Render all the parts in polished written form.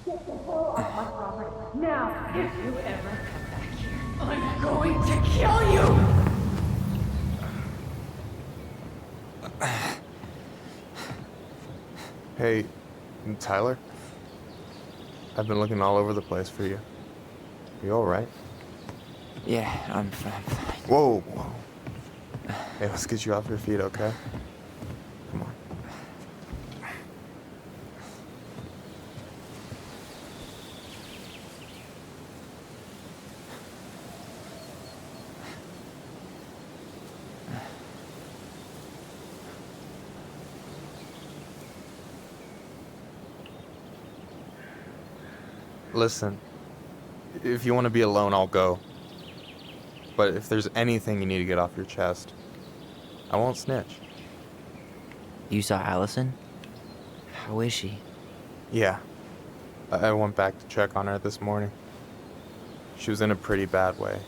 Get the hell off my property. Now, if you ever come back here, I'm going to kill you! Hey, Tyler? I've been looking all over the place for you. You alright? Yeah, I'm fine. Whoa, whoa. Hey, let's get you off your feet, okay? Come on. Listen, if you want to be alone, I'll go. But if there's anything you need to get off your chest, I won't snitch. You saw Allison? How is she? Yeah. I went back to check on her this morning. She was in a pretty bad way.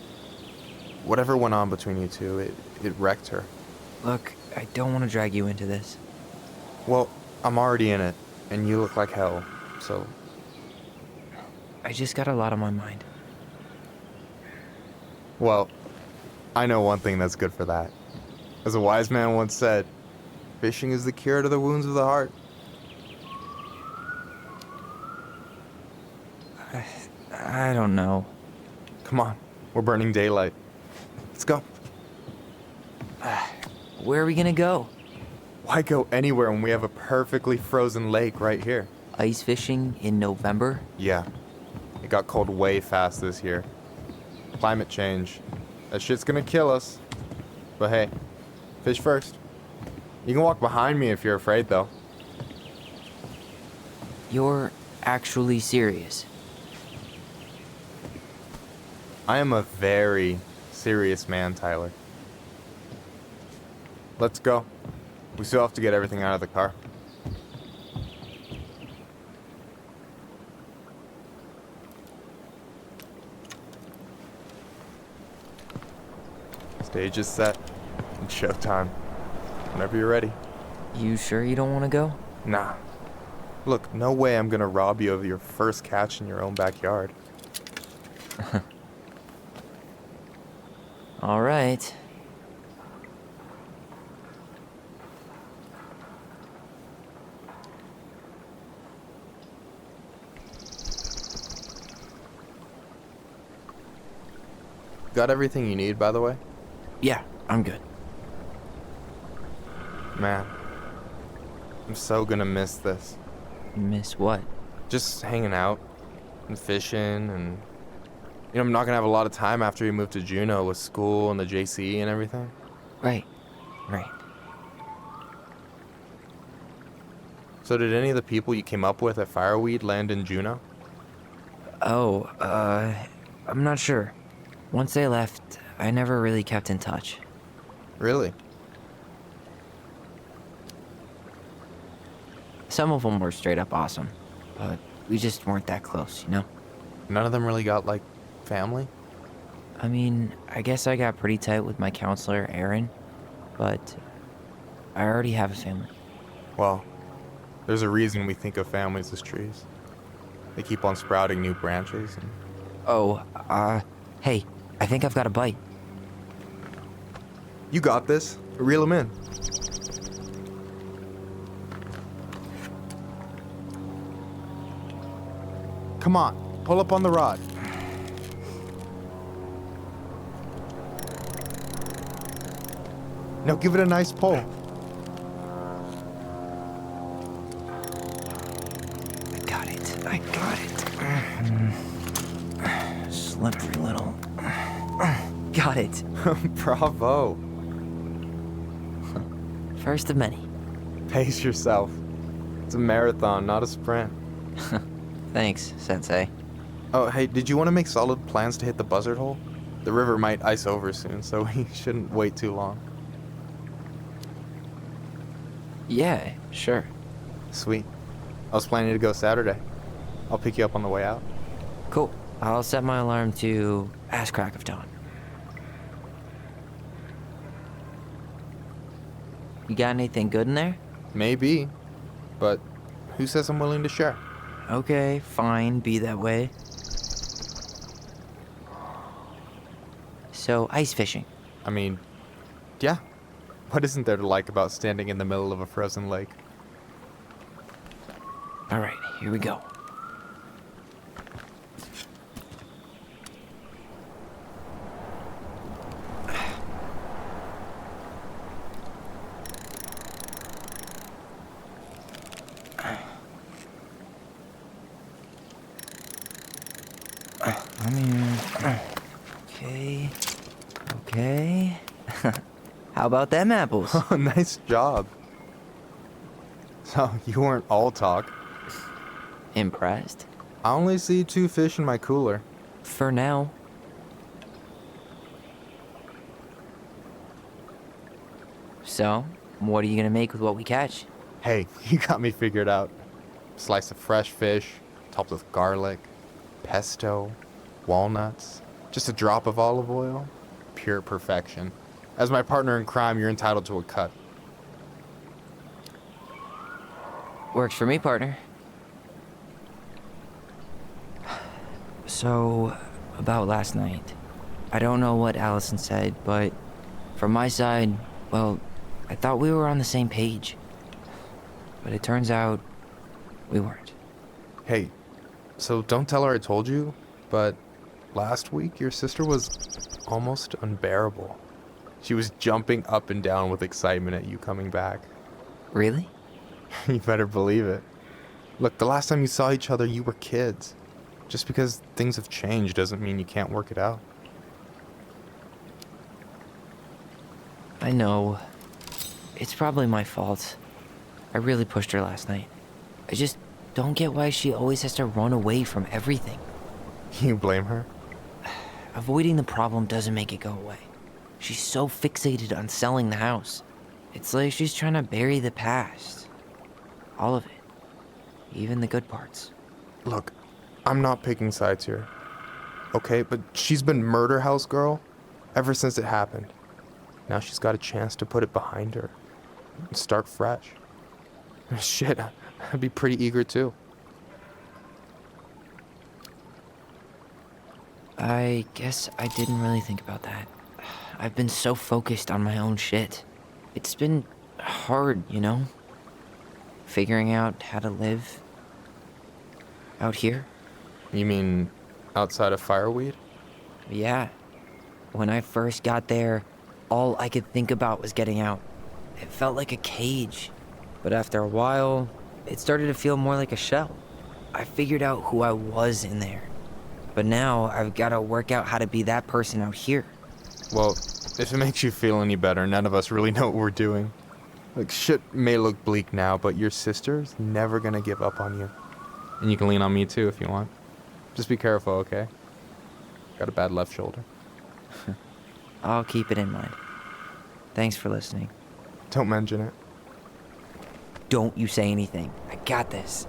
Whatever went on between you two, it wrecked her. Look, I don't want to drag you into this. Well, I'm already in it, and you look like hell, so... I just got a lot on my mind. Well, I know one thing that's good for that. As a wise man once said, fishing is the cure to the wounds of the heart. I don't know. Come on, we're burning daylight. Let's go. Where are we gonna go? Why go anywhere when we have a perfectly frozen lake right here? Ice fishing in November? Yeah, it got cold way fast this year. Climate change. That shit's gonna kill us. But hey, fish first. You can walk behind me if you're afraid, though. You're actually serious? I am a very serious man, Tyler. Let's go. We still have to get everything out of the car. Stage is set. It's showtime. Whenever you're ready. You sure you don't want to go? Nah. Look, no way I'm gonna rob you of your first catch in your own backyard. All right. Got everything you need, by the way? Yeah, I'm good. Man, I'm so gonna miss this. Miss what? Just hanging out and fishing and... You know, I'm not gonna have a lot of time after we move to Juneau with school and the JC and everything. Right. So did any of the people you came up with at Fireweed land in Juneau? Oh, I'm not sure. Once they left, I never really kept in touch. Really? Some of them were straight up awesome, but we just weren't that close, you know? None of them really got, like, family? I mean, I guess I got pretty tight with my counselor, Aaron, but I already have a family. Well, there's a reason we think of families as trees. They keep on sprouting new branches and... Oh, hey, I think I've got a bite. You got this. Reel them in. Come on, pull up on the rod. Now give it a nice pull. I got it. Slippery little. Got it. Bravo. First of many. Pace yourself. It's a marathon, not a sprint. Thanks, Sensei. Oh, hey, did you want to make solid plans to hit the buzzard hole? The river might ice over soon, so we shouldn't wait too long. Yeah, sure. Sweet. I was planning to go Saturday. I'll pick you up on the way out. Cool. I'll set my alarm to ass crack of dawn. You got anything good in there? Maybe, but who says I'm willing to share? Okay, fine, be that way. So, ice fishing. I mean, yeah. What isn't there to like about standing in the middle of a frozen lake? All right, here we go. I mean, okay, okay. How about them apples? Oh, nice job. So, you weren't all talk. Impressed? I only see 2 fish in my cooler. For now. So, what are you gonna make with what we catch? Hey, you got me figured out. Slice of fresh fish, topped with garlic, pesto, walnuts, just a drop of olive oil. Pure perfection. As my partner in crime, you're entitled to a cut. Works for me, partner. So, about last night. I don't know what Allison said, but from my side, well, I thought we were on the same page. But it turns out we weren't. Hey, so don't tell her I told you, but last week your sister was almost unbearable. She was jumping up and down with excitement at you coming back. Really? You better believe it. Look, the last time you saw each other, you were kids. Just because things have changed doesn't mean you can't work it out. I know. It's probably my fault. I really pushed her last night. I just don't get why she always has to run away from everything. You blame her? Avoiding the problem doesn't make it go away. She's so fixated on selling the house. It's like she's trying to bury the past. All of it. Even the good parts. Look, I'm not picking sides here. Okay, but she's been murder house girl ever since it happened. Now she's got a chance to put it behind her and start fresh. Shit, I'd be pretty eager too. I guess I didn't really think about that. I've been so focused on my own shit. It's been hard, you know? Figuring out how to live out here. You mean outside of fireweed? Yeah. When I first got there, all I could think about was getting out. It felt like a cage. But after a while, it started to feel more like a shell. I figured out who I was in there. But now I've got to work out how to be that person out here. Well, if it makes you feel any better, none of us really know what we're doing. Like, shit may look bleak now, but your sister's never gonna give up on you. And you can lean on me too if you want. Just be careful, okay? Got a bad left shoulder. I'll keep it in mind. Thanks for listening. Don't mention it. Don't you say anything. I got this.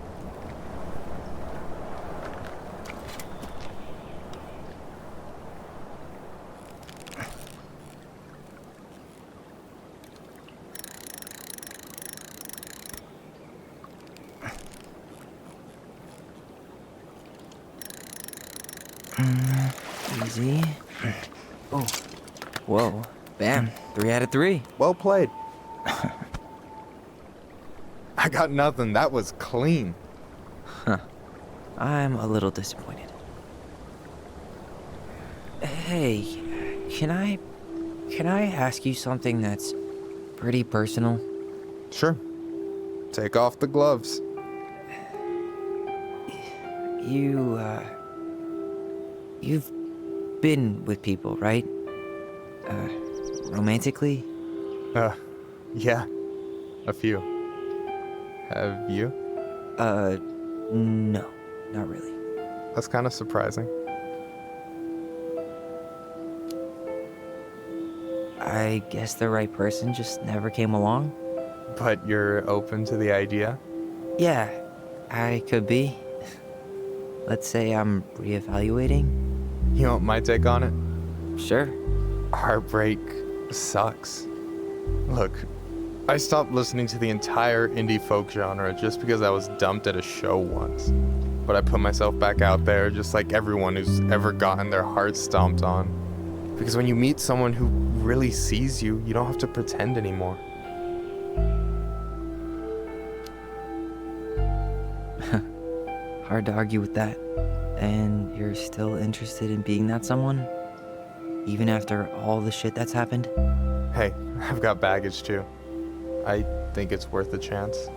Easy. Oh. Whoa. Bam. 3 out of 3. Well played. I got nothing. That was clean. I'm a little disappointed. Hey, can I ask you something that's pretty personal? Sure. Take off the gloves. You've been with people, right? Romantically? Yeah. A few. Have you? No, not really. That's kind of surprising. I guess the right person just never came along? But you're open to the idea? Yeah, I could be. Let's say I'm reevaluating. You want my take on it? Sure. Heartbreak sucks. Look, I stopped listening to the entire indie folk genre just because I was dumped at a show once. But I put myself back out there just like everyone who's ever gotten their heart stomped on. Because when you meet someone who really sees you, you don't have to pretend anymore. Hard to argue with that. And you're still interested in being that someone? Even after all the shit that's happened? Hey, I've got baggage too. I think it's worth a chance.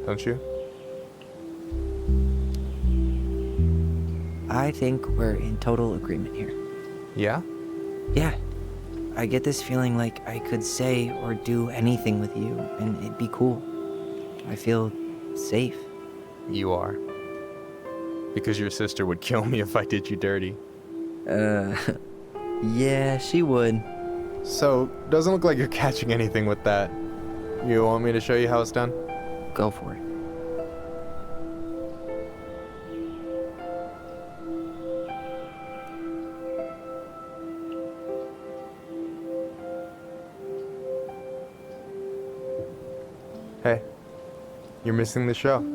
Don't you? I think we're in total agreement here. Yeah? Yeah. I get this feeling like I could say or do anything with you and it'd be cool. I feel safe. You are. Because your sister would kill me if I did you dirty. Yeah, she would. So, doesn't look like you're catching anything with that. You want me to show you how it's done? Go for it. Hey, you're missing the show.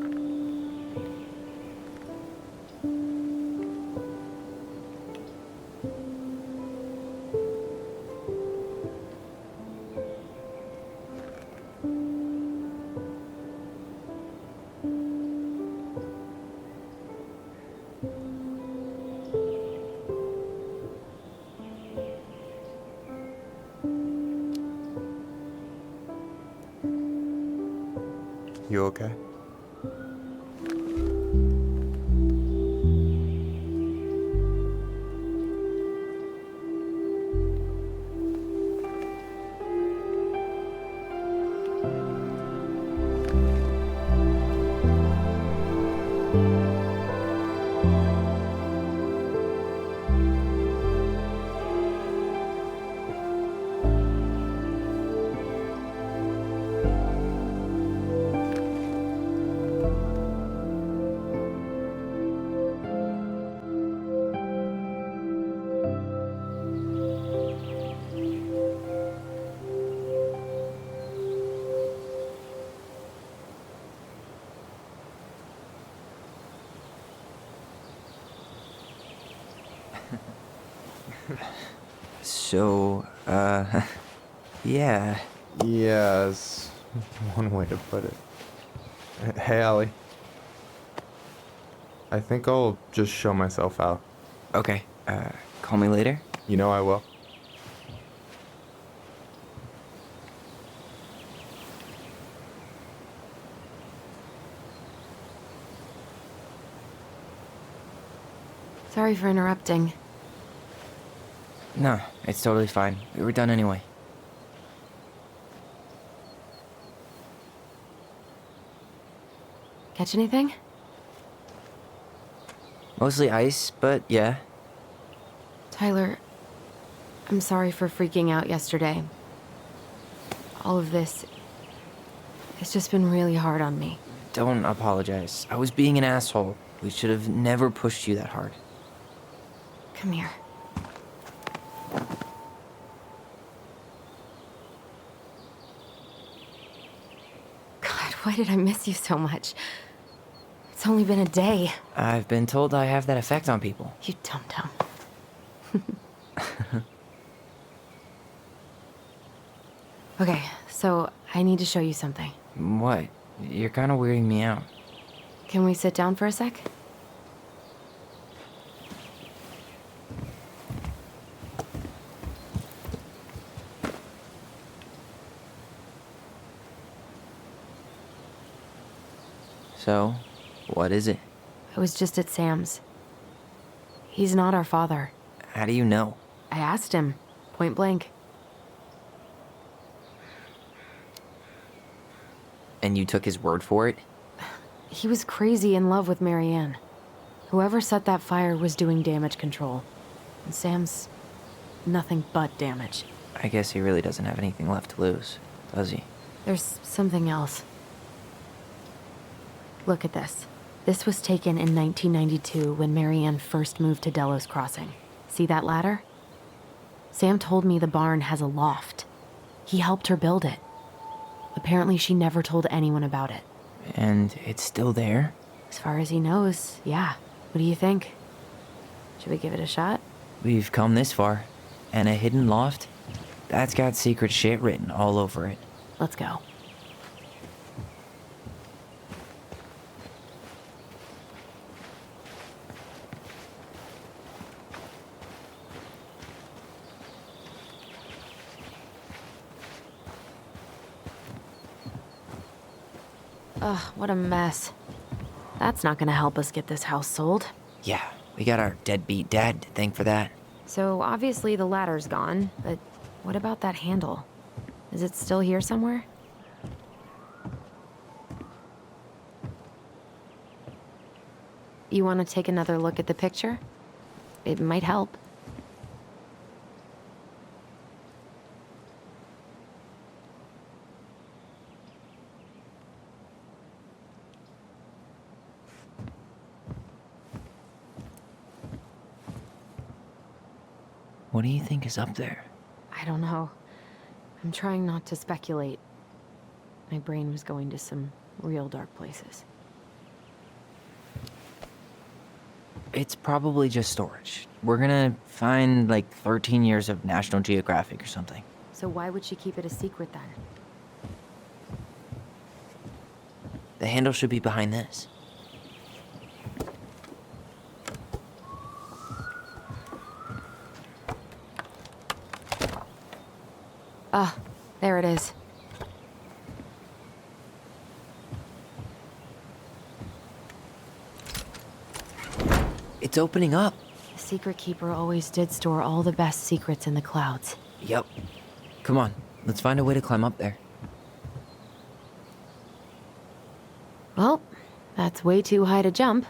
You okay? So, yeah. Yeah, is one way to put it. Hey, Allie. I think I'll just show myself out. Okay, call me later? You know I will. Sorry for interrupting. No, it's totally fine. We were done anyway. Catch anything? Mostly ice, but yeah. Tyler, I'm sorry for freaking out yesterday. All of this, it's just been really hard on me. Don't apologize. I was being an asshole. We should have never pushed you that hard. Come here. God, why did I miss you so much? It's only been a day. I've been told I have that effect on people. You dum-dum. Okay, so I need to show you something. What? You're kind of weirding me out. Can we sit down for a sec? So, what is it? I was just at Sam's. He's not our father. How do you know? I asked him, point blank. And you took his word for it? He was crazy in love with Marianne. Whoever set that fire was doing damage control. And Sam's nothing but damage. I guess he really doesn't have anything left to lose, does he? There's something else. Look at this. This was taken in 1992 when Marianne first moved to Delos Crossing. See that ladder? Sam told me the barn has a loft. He helped her build it. Apparently she never told anyone about it. And it's still there? As far as he knows, yeah. What do you think? Should we give it a shot? We've come this far. And a hidden loft? That's got secret shit written all over it. Let's go. Ugh, what a mess. That's not gonna help us get this house sold. Yeah, we got our deadbeat dad to thank for that. So obviously the ladder's gone, but what about that handle? Is it still here somewhere? You want to take another look at the picture? It might help. What do you think is up there? I don't know. I'm trying not to speculate. My brain was going to some real dark places. It's probably just storage. We're gonna find like 13 years of National Geographic or something. So why would she keep it a secret then? The handle should be behind this. Ah, there it is. It's opening up. The secret keeper always did store all the best secrets in the clouds. Yep. Come on, let's find a way to climb up there. Well, that's way too high to jump.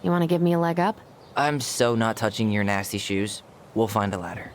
You want to give me a leg up? I'm so not touching your nasty shoes. We'll find a ladder.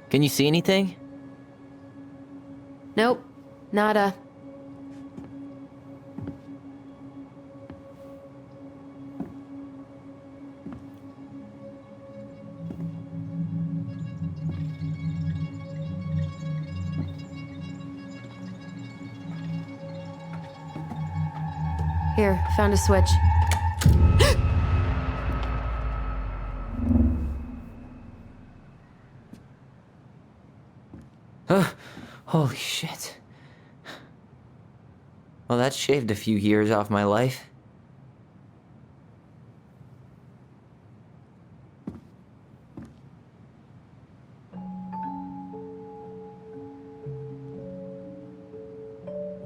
Can you see anything? Nope, nada. Here, found a switch. Holy shit. Well, that shaved a few years off my life.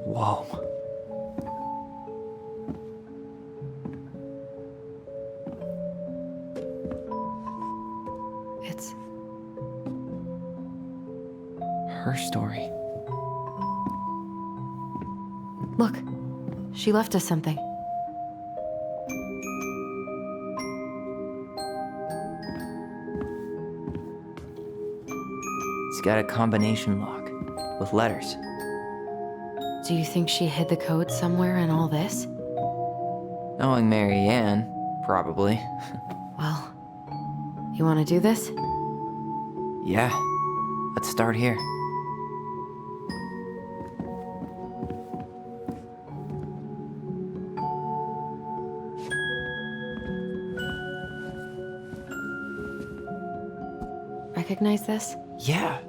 Whoa. It's her story. Look, she left us something. It's got a combination lock with letters. Do you think she hid the code somewhere in all this? Knowing Mary Ann, probably. Well, you want to do this? Yeah, let's start here. Recognize this? Yeah,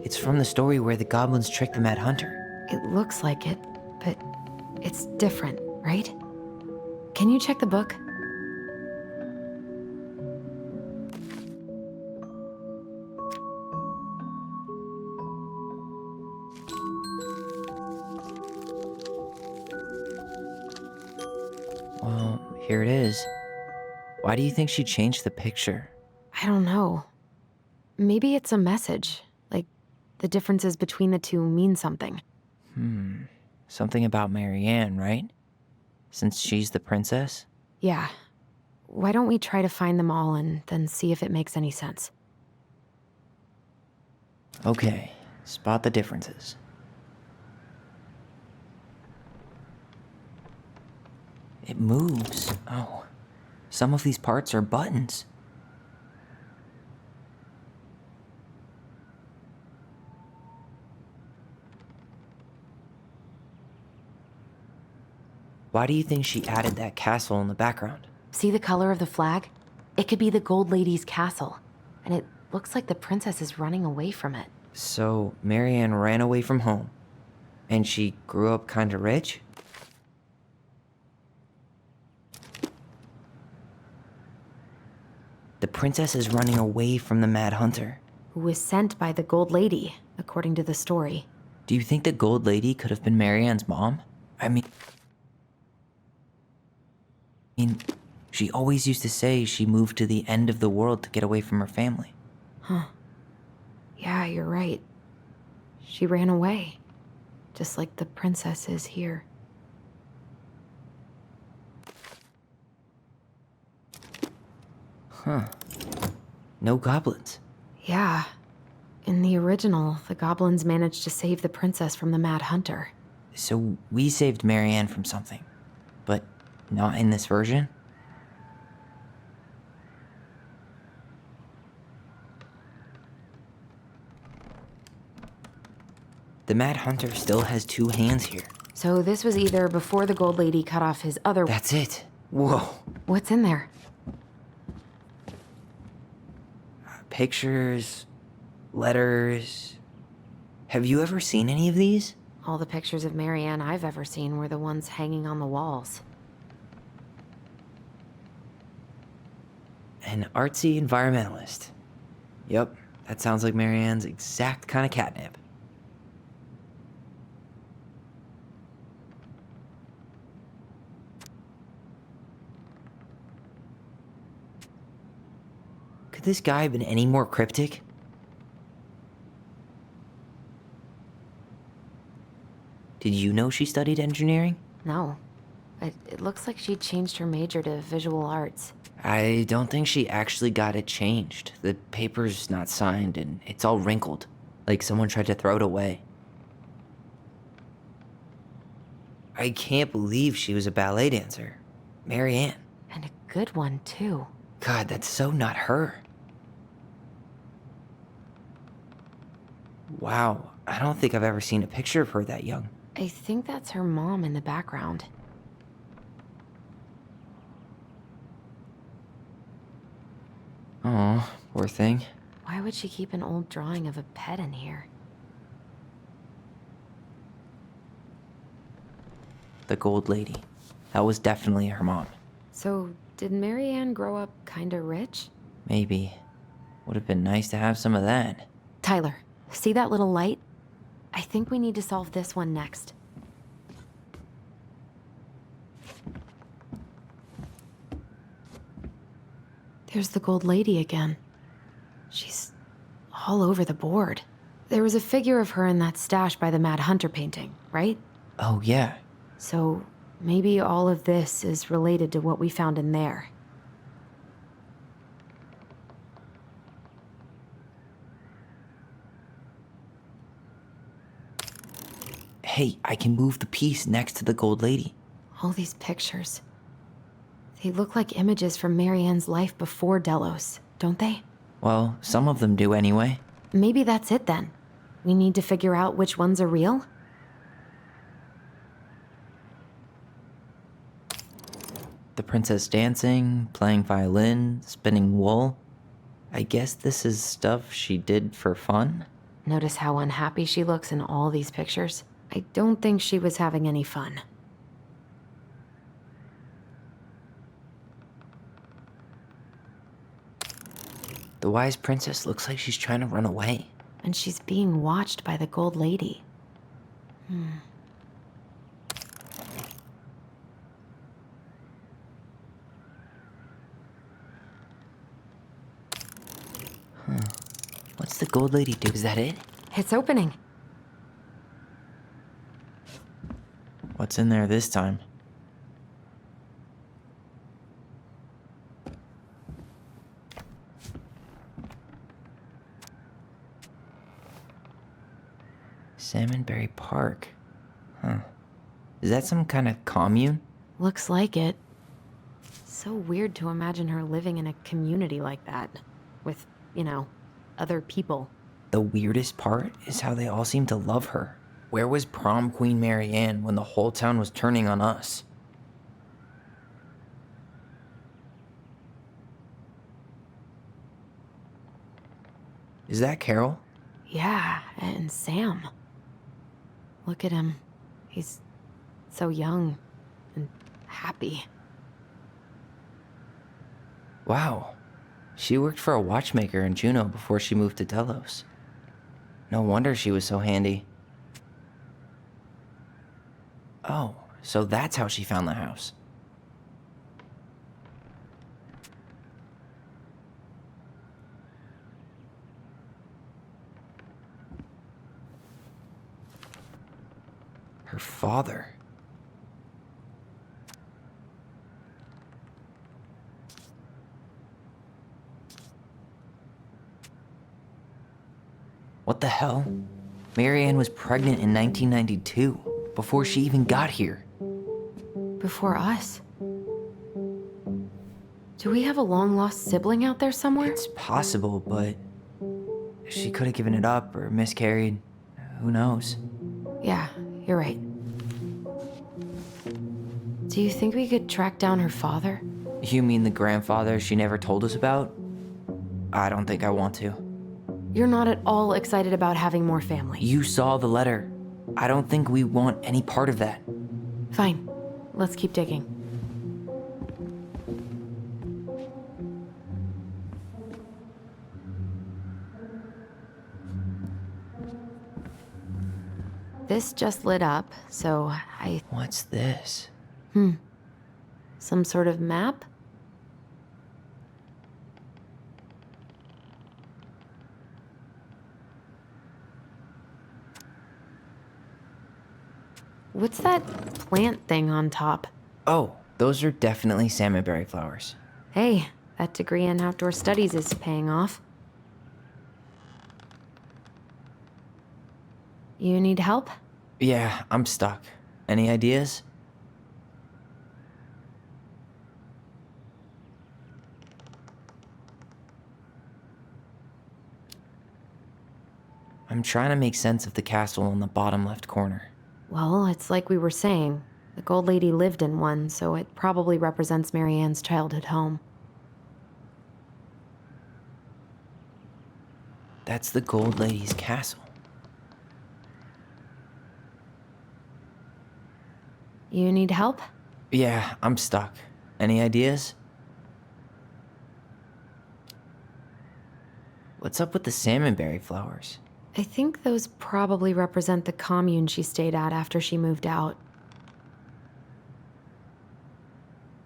it's from the story where the goblins tricked the Mad Hunter. It looks like it, but it's different, right? Can you check the book? Well, here it is. Why do you think she changed the picture? I don't know. Maybe it's a message. Like, the differences between the two mean something. Something about Mary Ann, right? since she's the princess? Yeah. Why don't we try to find them all and then see if it makes any sense? Okay, spot the differences. It moves. Oh, some of these parts are buttons. Why do you think she added that castle in the background? See the color of the flag? It could be the Gold Lady's castle. And it looks like the princess is running away from it. So, Marianne ran away from home, and she grew up kinda rich? The princess is running away from the Mad Hunter. Who was sent by the Gold Lady, according to the story. Do you think the Gold Lady could have been Marianne's mom? I mean, she always used to say she moved to the end of the world to get away from her family. Huh. Yeah, you're right. She ran away. Just like the princess is here. Huh. No goblins. Yeah. In the original, the goblins managed to save the princess from the Mad Hunter. So we saved Marianne from something, but not in this version? The Mad Hunter still has two hands here. So this was either before the Gold Lady cut off his other... That's it. Whoa. What's in there? Pictures, letters. Have you ever seen any of these? All the pictures of Marianne I've ever seen were the ones hanging on the walls. An artsy environmentalist. Yep, that sounds like Marianne's exact kind of catnip. Could this guy have been any more cryptic? Did you know she studied engineering? No. It looks like she changed her major to visual arts. I don't think she actually got it changed. The paper's not signed and it's all wrinkled, like someone tried to throw it away. I can't believe she was a ballet dancer. Marianne. And a good one, too. God, that's so not her. Wow, I don't think I've ever seen a picture of her that young. I think that's her mom in the background. Oh, poor thing. Why would she keep an old drawing of a pet in here? The Gold Lady. That was definitely her mom. So, did Marianne grow up kinda rich? Maybe. Would have been nice to have some of that. Tyler, see that little light? I think we need to solve this one next. There's the Gold Lady again. She's all over the board. There was a figure of her in that stash by the Mad Hunter painting, right? Oh, yeah. So maybe all of this is related to what we found in there. Hey, I can move the piece next to the Gold Lady. All these pictures. They look like images from Marianne's life before Delos, don't they? Well, some of them do anyway. Maybe that's it then. We need to figure out which ones are real? The princess dancing, playing violin, spinning wool. I guess this is stuff she did for fun? Notice how unhappy she looks in all these pictures? I don't think she was having any fun. The wise princess looks like she's trying to run away. And she's being watched by the Gold Lady. What's the Gold Lady do? Is that it? It's opening. What's in there this time? Salmonberry Park. Huh. Is that some kind of commune? Looks like it. So weird to imagine her living in a community like that. With, other people. The weirdest part is how they all seem to love her. Where was prom queen Mary Ann when the whole town was turning on us? Is that Carol? Yeah, and Sam. Look at him. He's so young and happy. Wow. She worked for a watchmaker in Juneau before she moved to Delos. No wonder she was so handy. Oh, so that's how she found the house. Her father. What the hell? Mary Ann was pregnant in 1992, before she even got here. Before us. Do we have a long-lost sibling out there somewhere? It's possible, but she could have given it up or miscarried. Who knows? Yeah, you're right. Do you think we could track down her father? You mean the grandfather she never told us about? I don't think I want to. You're not at all excited about having more family. You saw the letter. I don't think we want any part of that. Fine. Let's keep digging. This just lit up, so What's this? some sort of map? What's that plant thing on top? Oh, those are definitely salmonberry flowers. Hey, that degree in outdoor studies is paying off. You need help? Yeah, I'm stuck. Any ideas? I'm trying to make sense of the castle in the bottom left corner. Well, it's like we were saying. The Gold Lady lived in one, so it probably represents Mary Ann's childhood home. That's the Gold Lady's castle. You need help? Yeah, I'm stuck. Any ideas? What's up with the salmonberry flowers? I think those probably represent the commune she stayed at after she moved out.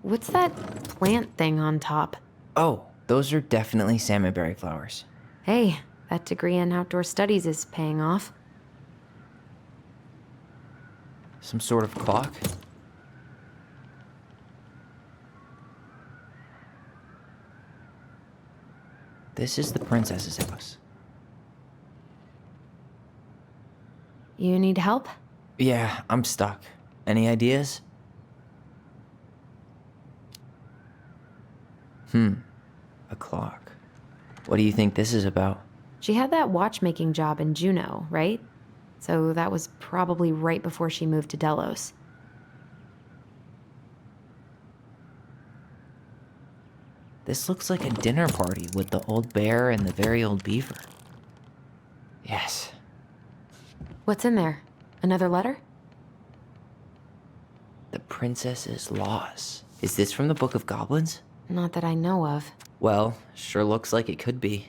What's that plant thing on top? Oh, those are definitely salmonberry flowers. Hey, that degree in outdoor studies is paying off. Some sort of clock? This is the princess's house. You need help? Yeah, I'm stuck. Any ideas? A clock. What do you think this is about? She had that watchmaking job in Juneau, right? So that was probably right before she moved to Delos. This looks like a dinner party with the old bear and the very old beaver. Yes. What's in there? Another letter? The princess's loss. Is this from the Book of Goblins? Not that I know of. Well, sure looks like it could be.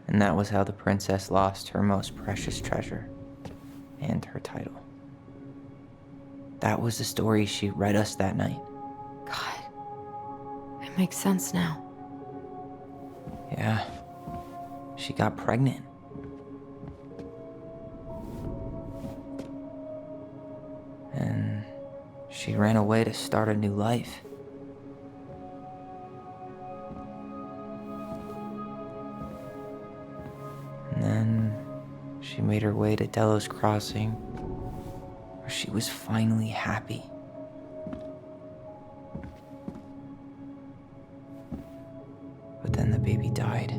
And that was how the princess lost her most precious treasure and her title. That was the story she read us that night. God, it makes sense now. Yeah, she got pregnant. She ran away to start a new life. And then she made her way to Delos Crossing, where she was finally happy. But then the baby died.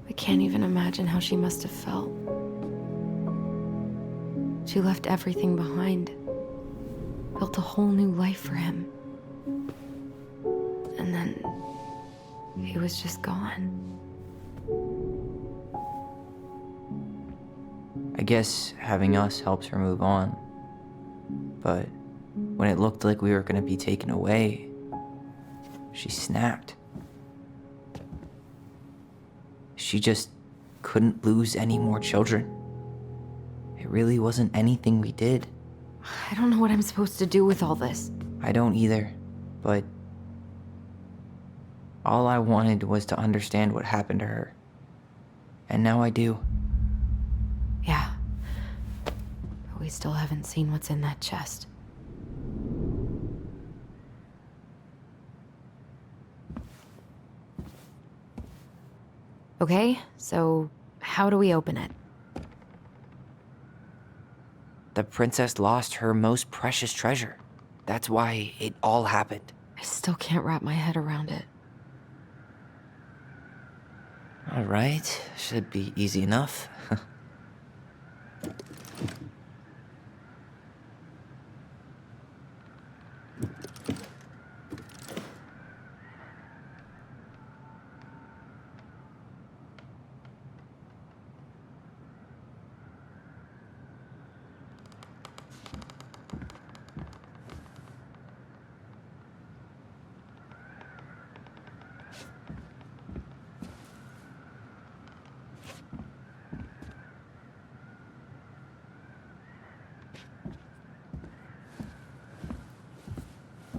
I can't even imagine how she must have felt. She left everything behind, built a whole new life for him. And then he was just gone. I guess having us helps her move on. But when it looked like we were gonna be taken away, she snapped. She just couldn't lose any more children. It really wasn't anything we did. I don't know what I'm supposed to do with all this. I don't either, but all I wanted was to understand what happened to her. And now I do. Yeah. But we still haven't seen what's in that chest. Okay, so how do we open it? The princess lost her most precious treasure. That's why it all happened. I still can't wrap my head around it. All right, should be easy enough.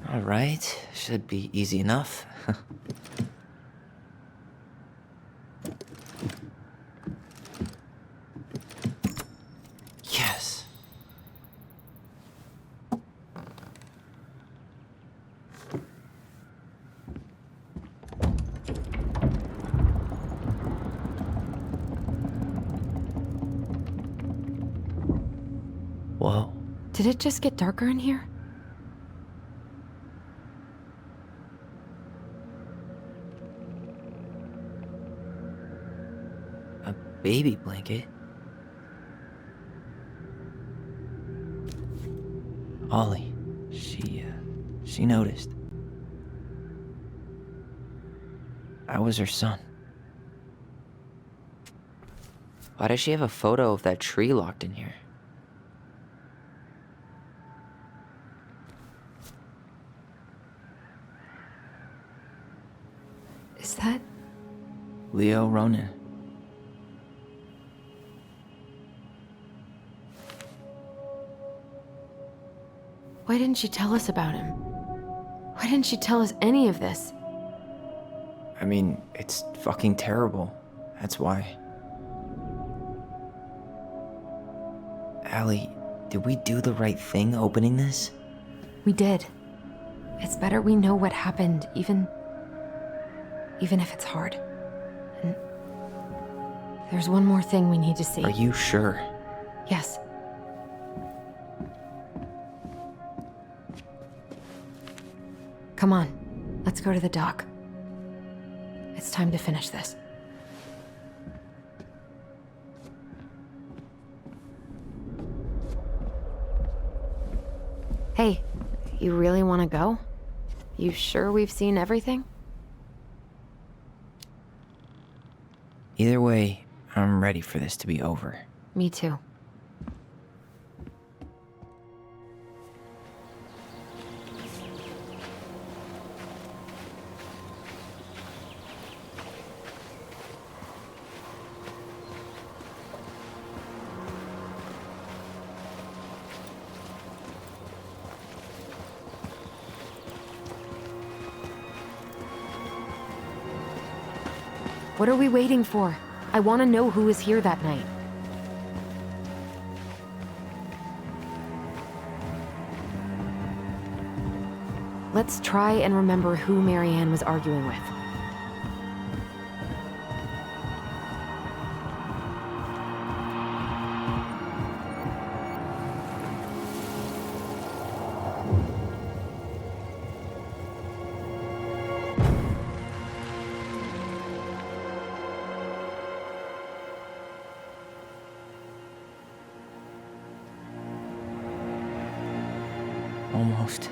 All right, should be easy enough. Yes. Whoa. Did it just get darker in here? A baby blanket? Ollie, she noticed. I was her son. Why does she have a photo of that tree locked in here? Is that... Leo Ronan. Why didn't she tell us about him? Why didn't she tell us any of this? I mean, it's fucking terrible. That's why. Allie, did we do the right thing opening this? We did. It's better we know what happened, even if it's hard. And there's one more thing we need to see. Are you sure? Yes. Come on, let's go to the dock. It's time to finish this. Hey, you really want to go? You sure we've seen everything? Either way, I'm ready for this to be over. Me too. What are we waiting for? I want to know who was here that night. Let's try and remember who Marianne was arguing with. Almost.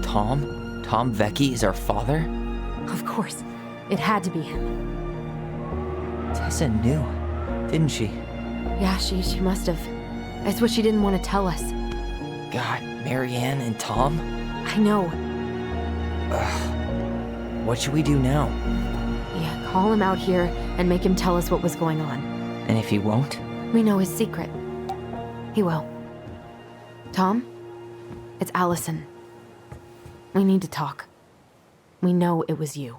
Tom? Tom Vecchi is our father? Of course. It had to be him. Tessa knew, didn't she? Yeah, she must have. It's what she didn't want to tell us. God, Marianne and Tom? I know. What should we do now? Yeah, call him out here and make him tell us what was going on. And if he won't? We know his secret. He will. Tom? It's Allison. We need to talk. We know it was you.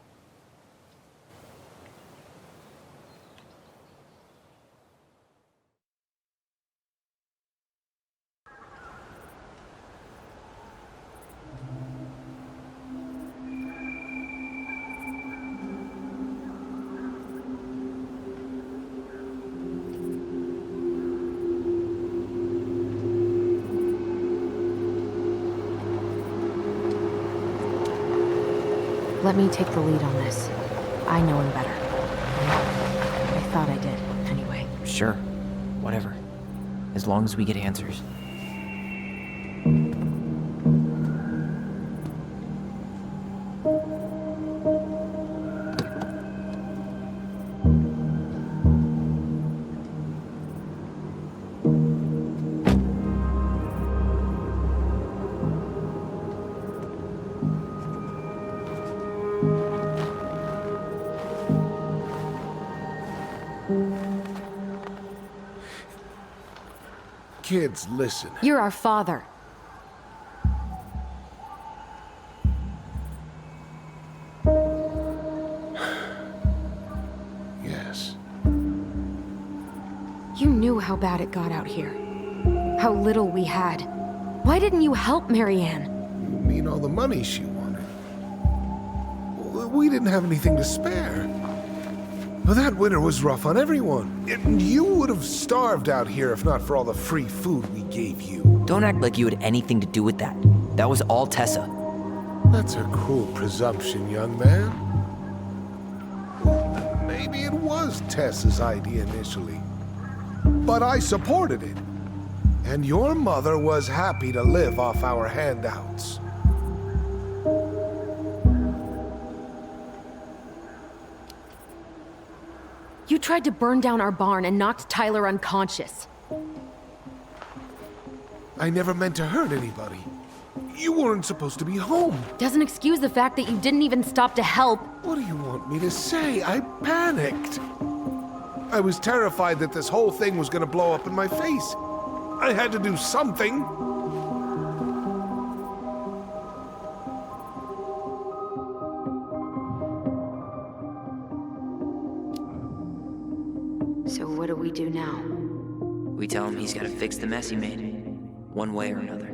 Let me take the lead on this. I know him better. I thought I did, anyway. Sure. Whatever. As long as we get answers. Kids, listen. You're our father. Yes. You knew how bad it got out here. How little we had. Why didn't you help Marianne? You mean all the money she wanted? We didn't have anything to spare. Well, that winter was rough on everyone. And you would have starved out here if not for all the free food we gave you. Don't act like you had anything to do with that. That was all Tessa. That's a cruel presumption, young man. Maybe it was Tessa's idea initially. But I supported it. And your mother was happy to live off our handouts. You tried to burn down our barn and knocked Tyler unconscious. I never meant to hurt anybody. You weren't supposed to be home. Doesn't excuse the fact that you didn't even stop to help. What do you want me to say? I panicked. I was terrified that this whole thing was gonna blow up in my face. I had to do something. So what do we do now? We tell him he's gotta fix the mess he made. One way or another.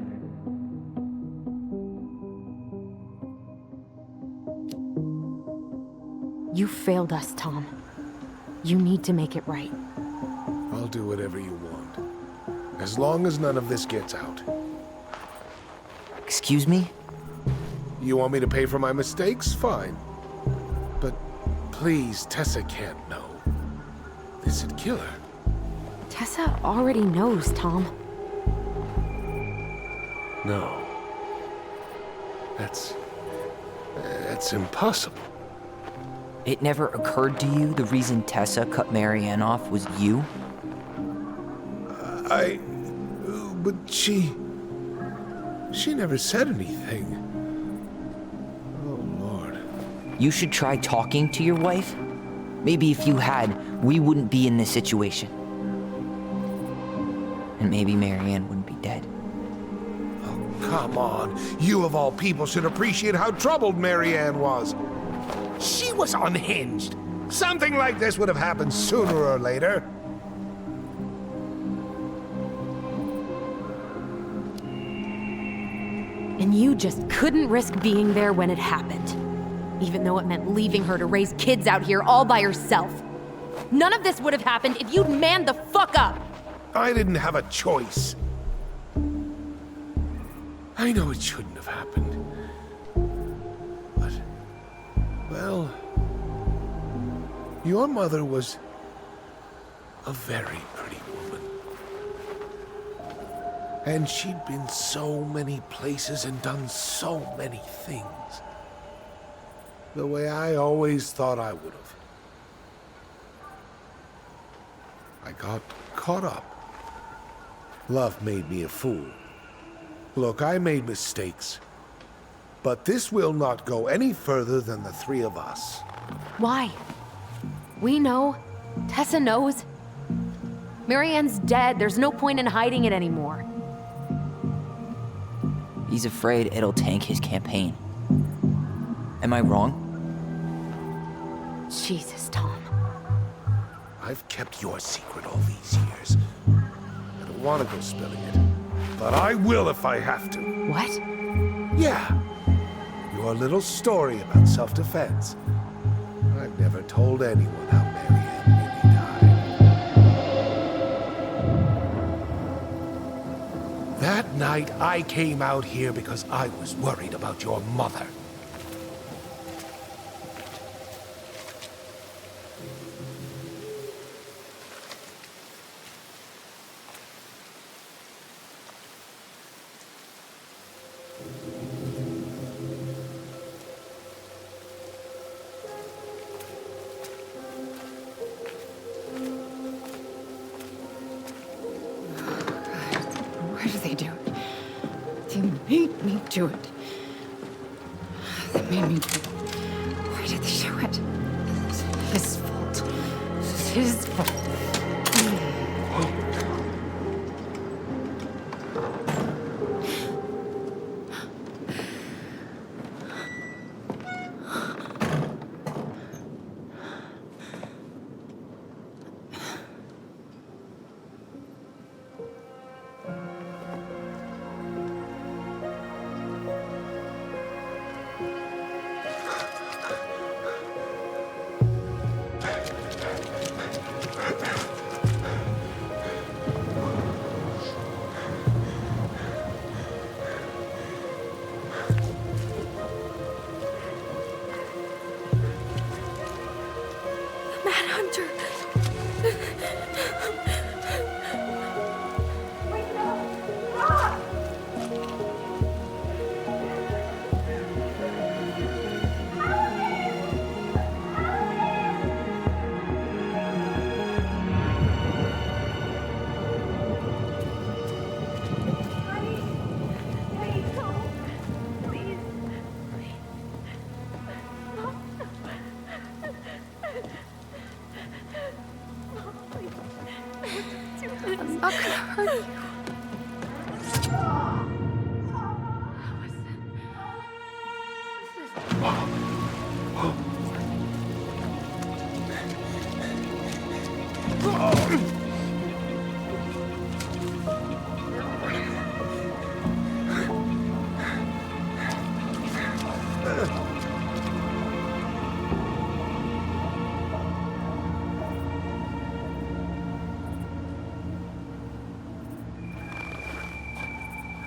You failed us, Tom. You need to make it right. I'll do whatever you want. As long as none of this gets out. Excuse me? You want me to pay for my mistakes? Fine. But please, Tessa can't know. This'd kill her. Tessa already knows, Tom. No. That's impossible. It never occurred to you the reason Tessa cut Marianne off was you? But she never said anything. Oh, Lord. You should try talking to your wife. Maybe if you had, we wouldn't be in this situation. and maybe Marianne wouldn't be dead. Oh, come on. You of all people should appreciate how troubled Marianne was. She was unhinged. Something like this would have happened sooner or later. And you just couldn't risk being there when it happened. Even though it meant leaving her to raise kids out here all by herself. None of this would have happened if you'd manned the fuck up! I didn't have a choice. I know it shouldn't have happened. But, well, your mother was a very pretty woman. And she'd been so many places and done so many things. The way I always thought I would have. I got caught up. Love made me a fool. Look, I made mistakes. But this will not go any further than the three of us. Why? We know. Tessa knows. Marianne's dead. There's no point in hiding it anymore. He's afraid it'll tank his campaign. Am I wrong? Jesus, Tom. I've kept your secret all these years. I don't want to go spilling it. But I will if I have to. What? Yeah. Your little story about self-defense. I've never told anyone how Marianne really died. That night, I came out here because I was worried about your mother. Why do they do it? They made me do it. They made me do it. Why did they do it? It's his fault. It's his fault. Manhunter! I'm not gonna hurt you.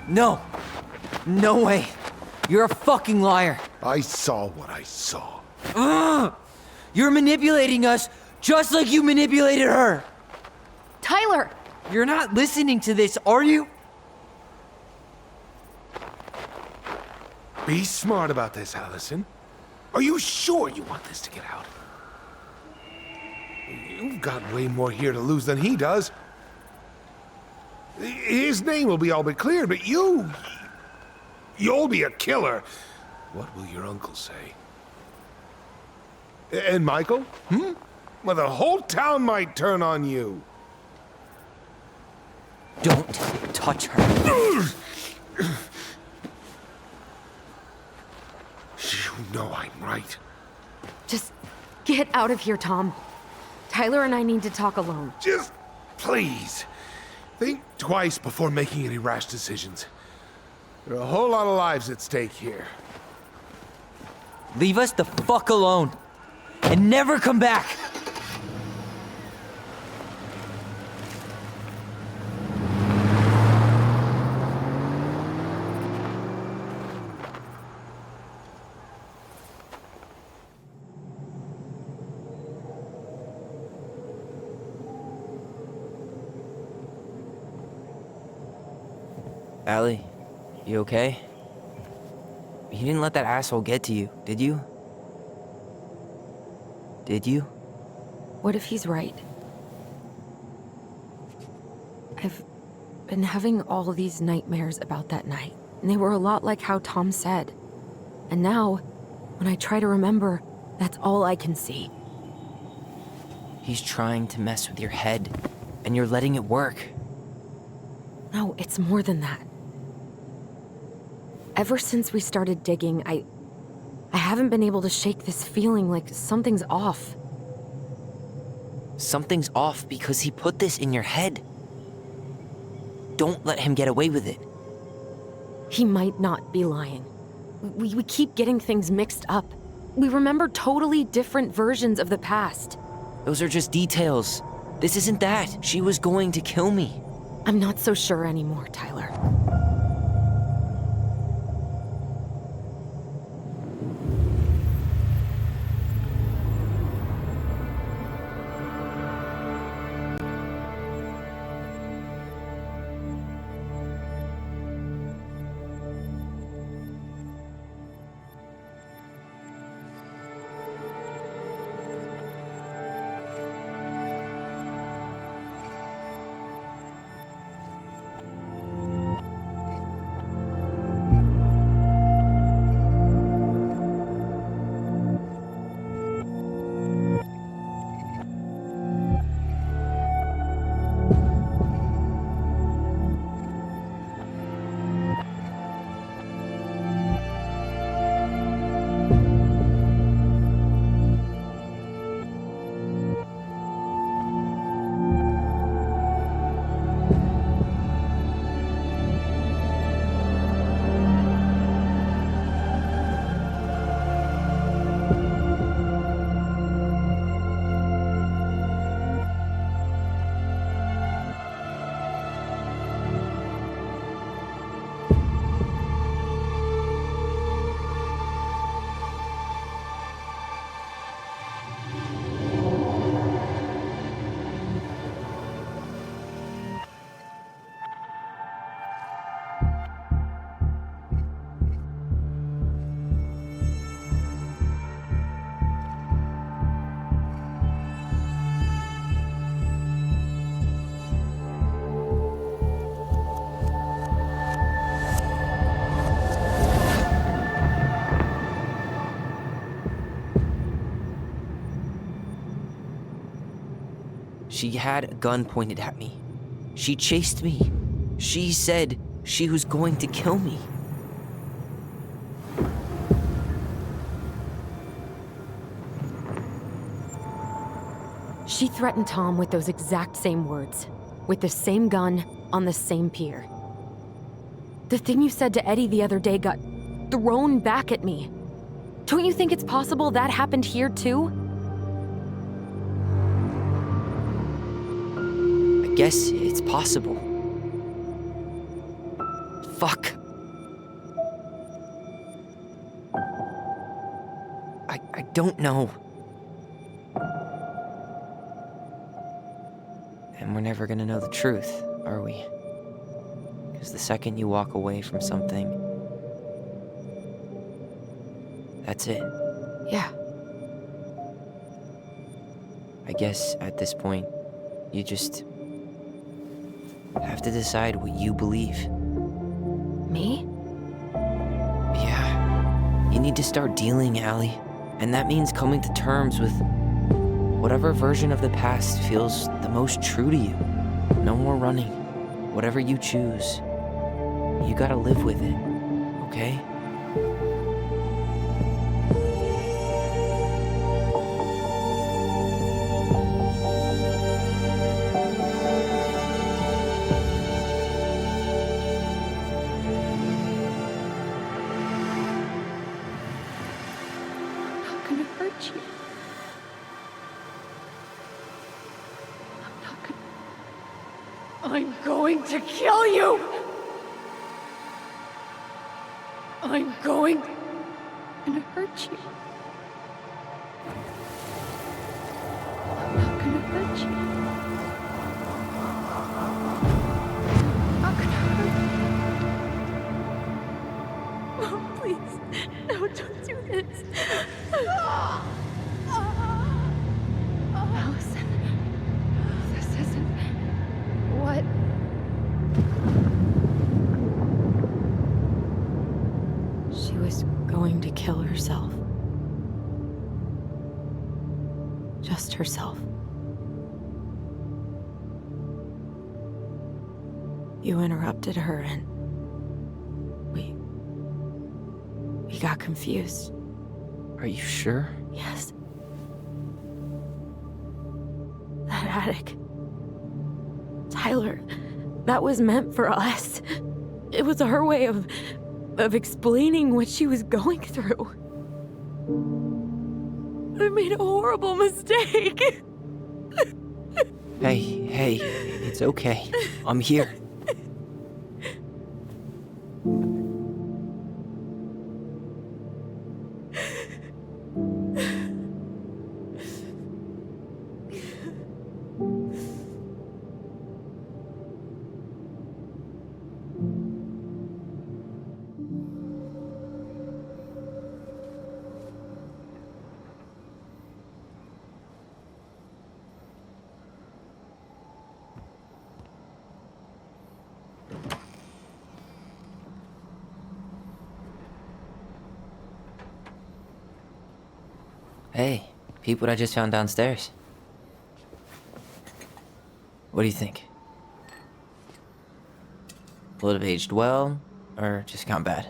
No! No way! You're a fucking liar! I saw what I saw. You're manipulating us just like you manipulated her! Tyler! You're not listening to this, are you? Be smart about this, Allison. Are you sure you want this to get out? You've got way more here to lose than he does. His name will be all but cleared, but you'll be a killer. What will your uncle say? And Michael? Well, the whole town might turn on you. Don't touch her. You know I'm right. Just get out of here, Tom. Tyler and I need to talk alone. Just please, think twice before making any rash decisions. There are a whole lot of lives at stake here. Leave us the fuck alone. And never come back. Allie, you okay? You didn't let that asshole get to you, did you? Did you? What if he's right? I've been having all these nightmares about that night, and they were a lot like how Tom said. And now, when I try to remember, that's all I can see. He's trying to mess with your head, and you're letting it work. No, it's more than that. Ever since we started digging, I haven't been able to shake this feeling like something's off. Something's off because he put this in your head. Don't let him get away with it. He might not be lying. We keep getting things mixed up. We remember totally different versions of the past. Those are just details. This isn't that. She was going to kill me. I'm not so sure anymore, Tyler. She had a gun pointed at me. She chased me. She said she was going to kill me. She threatened Tom with those exact same words, with the same gun, on the same pier. The thing you said to Eddie the other day got thrown back at me. Don't you think it's possible that happened here too? I guess it's possible. Fuck. I don't know. And we're never gonna know the truth, are we? Because the second you walk away from something, that's it. Yeah. I guess at this point, you just have to decide what you believe. Me? Yeah. You need to start dealing, Allie. And that means coming to terms with whatever version of the past feels the most true to you. No more running. whatever you choose, you gotta live with it, okay? I'm not gonna hurt you. I'm not gonna... I'm going to kill you! I'm going to hurt you. I'm not gonna hurt you. I'm not gonna hurt you. Oh, please. No, don't do this. Allison, this isn't what... She was going to kill herself. Just herself. You interrupted her and we got confused. Are you sure? Yes. That attic. Tyler, that was meant for us. It was her way of explaining what she was going through. I made a horrible mistake. Hey, it's okay. I'm here. Hey, peep what I just found downstairs. What do you think? Will it have aged well, or just gone bad?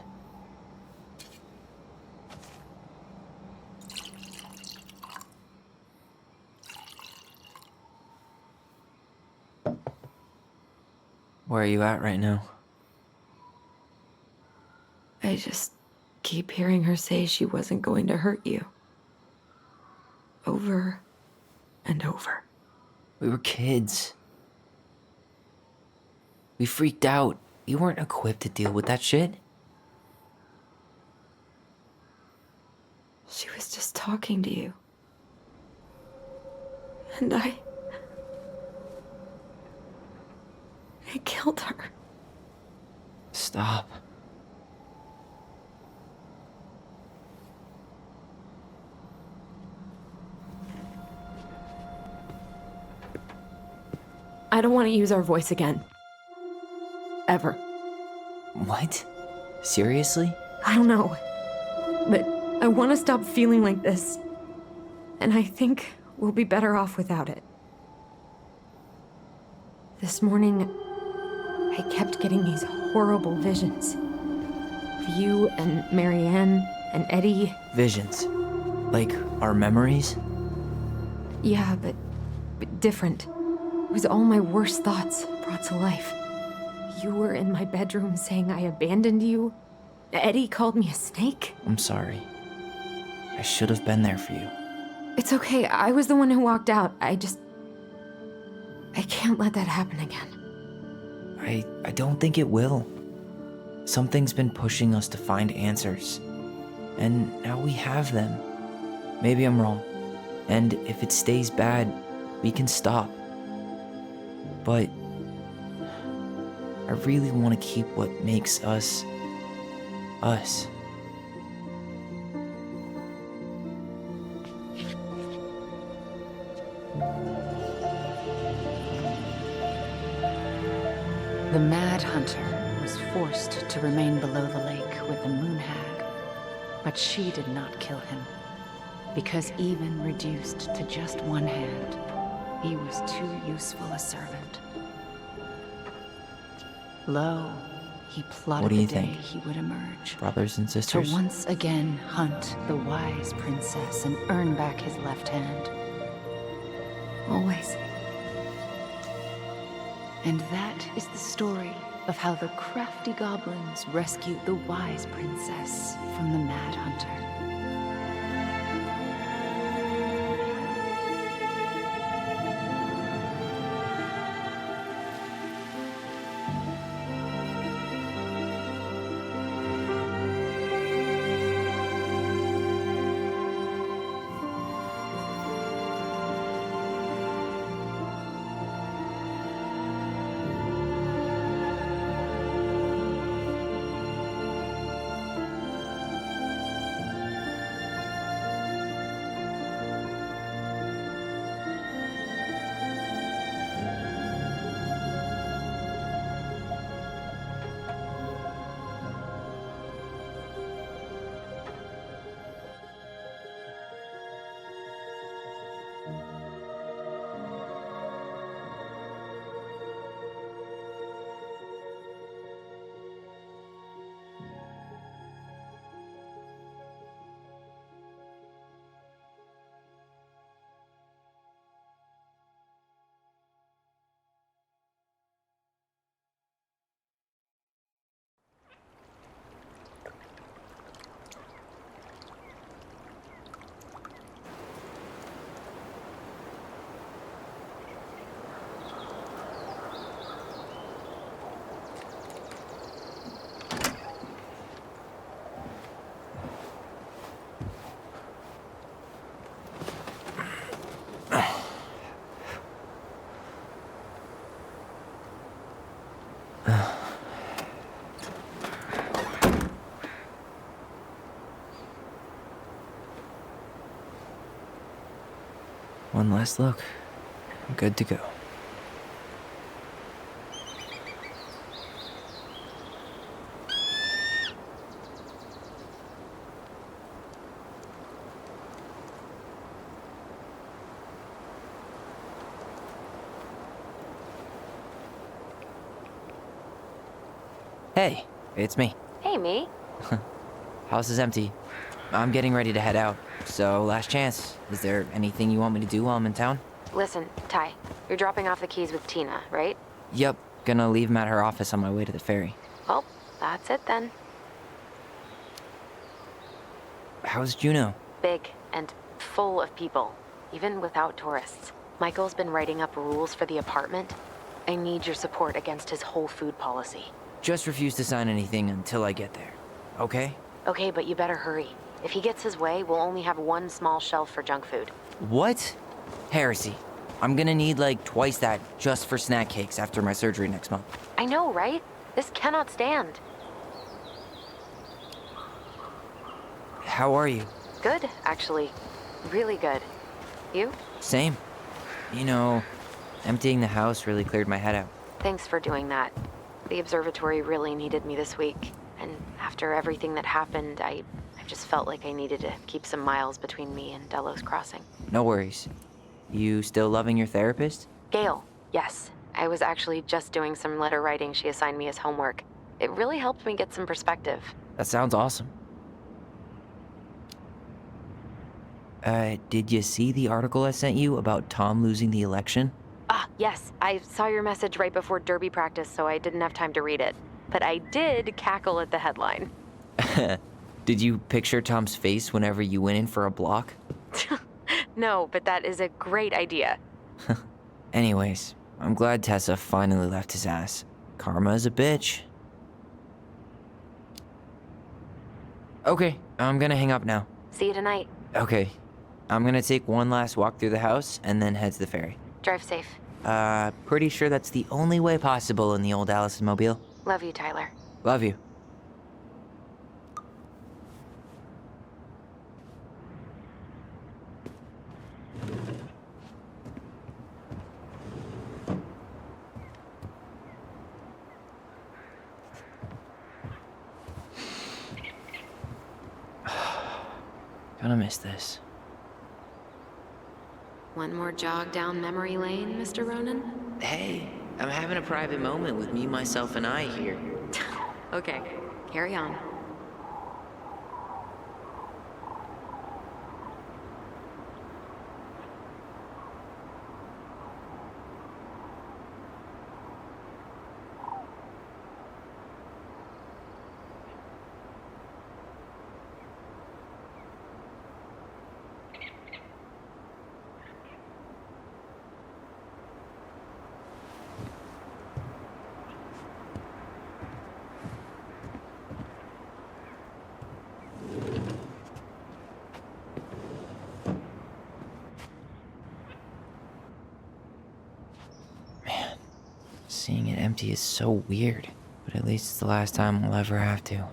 Where are you at right now? I just keep hearing her say she wasn't going to hurt you. Over and over. We were kids. We freaked out. You weren't equipped to deal with that shit. She was just talking to you. And I killed her. Stop. I don't want to use our voice again. Ever. What? Seriously? I don't know. But I want to stop feeling like this. And I think we'll be better off without it. This morning, I kept getting these horrible visions. Of you and Marianne and Eddie. Visions. Like our memories? Yeah, but different. It was all my worst thoughts brought to life. You were in my bedroom saying I abandoned you. Eddie called me a snake. I'm sorry. I should have been there for you. It's okay. I was the one who walked out. I can't let that happen again. I don't think it will. Something's been pushing us to find answers. And now we have them. Maybe I'm wrong. And if it stays bad, we can stop. But I really want to keep what makes us, us. The Mad Hunter was forced to remain below the lake with the Moon Hag, but she did not kill him, because even reduced to just one hand, he was too useful a servant. Lo, he plotted What do you the day think? he would emerge. Brothers and To sisters? once again hunt the wise princess and earn back his left hand. Always. And that is the story of how the crafty goblins rescued the wise princess from the Mad Hunter. One last look. I'm good to go. Hey, it's me. Hey, me. House is empty. I'm getting ready to head out. So, last chance. Is there anything you want me to do while I'm in town? Listen, Ty, you're dropping off the keys with Tina, right? Yep, gonna leave them at her office on my way to the ferry. Well, that's it then. How's Juno? Big and full of people, even without tourists. Michael's been writing up rules for the apartment. I need your support against his whole food policy. Just refuse to sign anything until I get there. Okay? Okay, but you better hurry. If he gets his way, we'll only have one small shelf for junk food. What? Heresy. I'm gonna need like twice that just for snack cakes after my surgery next month. I know, right? This cannot stand. How are you? Good, actually. Really good. You? Same. You know, emptying the house really cleared my head out. Thanks for doing that. The observatory really needed me this week. And after everything that happened, I just felt like I needed to keep some miles between me and Delos Crossing. No worries. You still loving your therapist? Gail, yes. I was actually just doing some letter writing she assigned me as homework. It really helped me get some perspective. That sounds awesome. Did you see the article I sent you about Tom losing the election? Ah, yes. I saw your message right before derby practice, so I didn't have time to read it. But I did cackle at the headline. Did you picture Tom's face whenever you went in for a block? No, but that is a great idea. Anyways, I'm glad Tessa finally left his ass. Karma is a bitch. Okay, I'm gonna hang up now. See you tonight. Okay, I'm gonna take one last walk through the house and then head to the ferry. Drive safe. Pretty sure that's the only way possible in the old Allison mobile. Love you, Tyler. Love you. Gonna miss this. One more jog down memory lane, Mr. Ronan? Hey, I'm having a private moment with me, myself, and I here. Okay, carry on. Seeing it empty is so weird, but at least it's the last time we'll ever have to.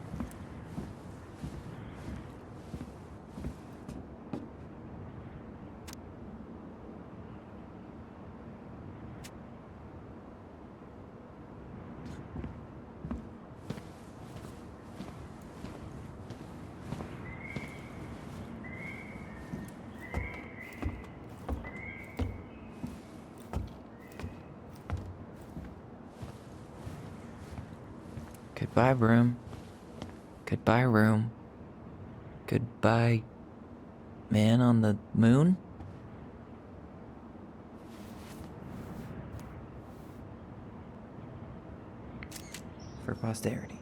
Goodbye, room. Goodbye, room. Goodbye, man on the moon? For posterity.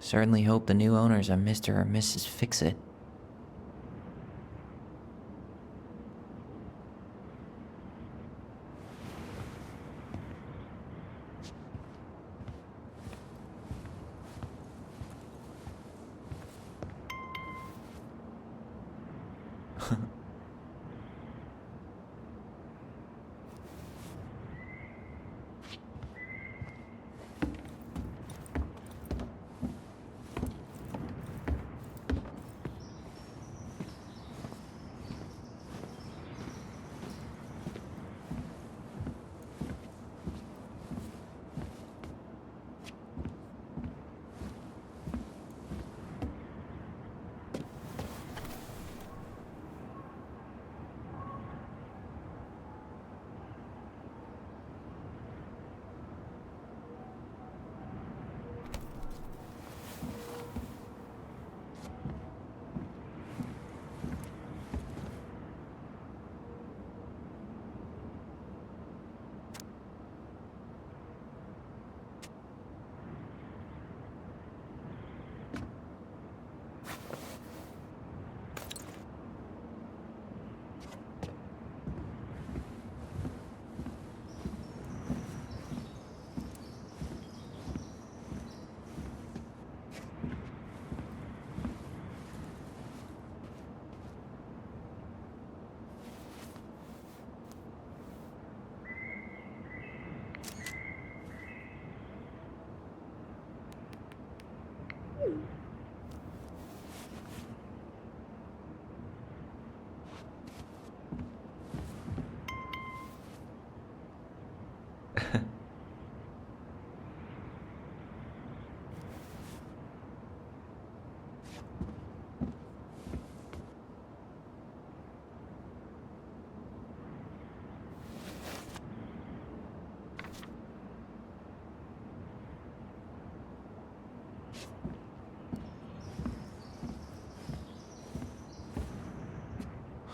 Certainly hope the new owners are Mr. or Mrs. Fix-It.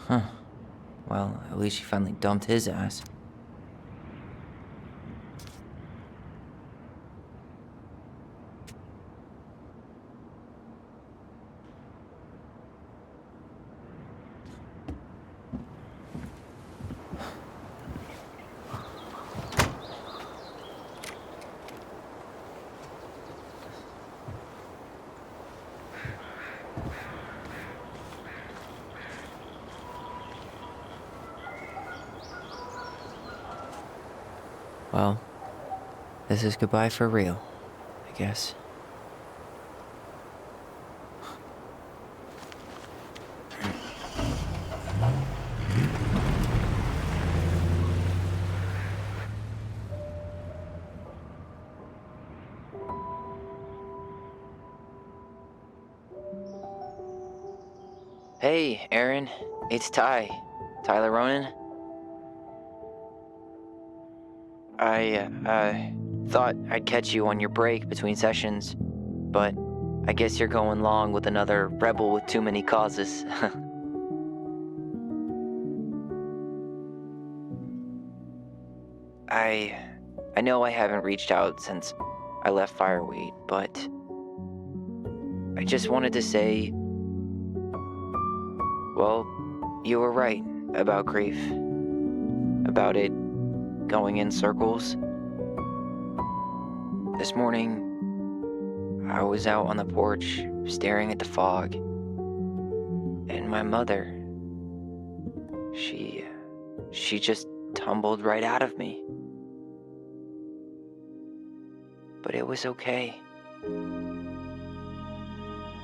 Huh. Well, at least she finally dumped his ass. Well, this is goodbye for real, I guess. Hey, Aaron. It's Ty. Tyler Ronan. I thought I'd catch you on your break between sessions, but I guess you're going along with another rebel with too many causes. I know I haven't reached out since I left Fireweed, but I just wanted to say, well, you were right about grief. About it going in circles. This morning, I was out on the porch staring at the fog, and my mother, she just tumbled right out of me. But it was okay.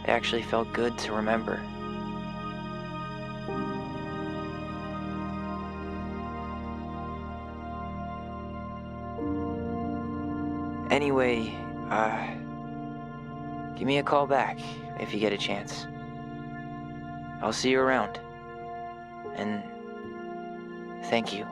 It actually felt good to remember. Anyway, give me a call back if you get a chance. I'll see you around. And thank you.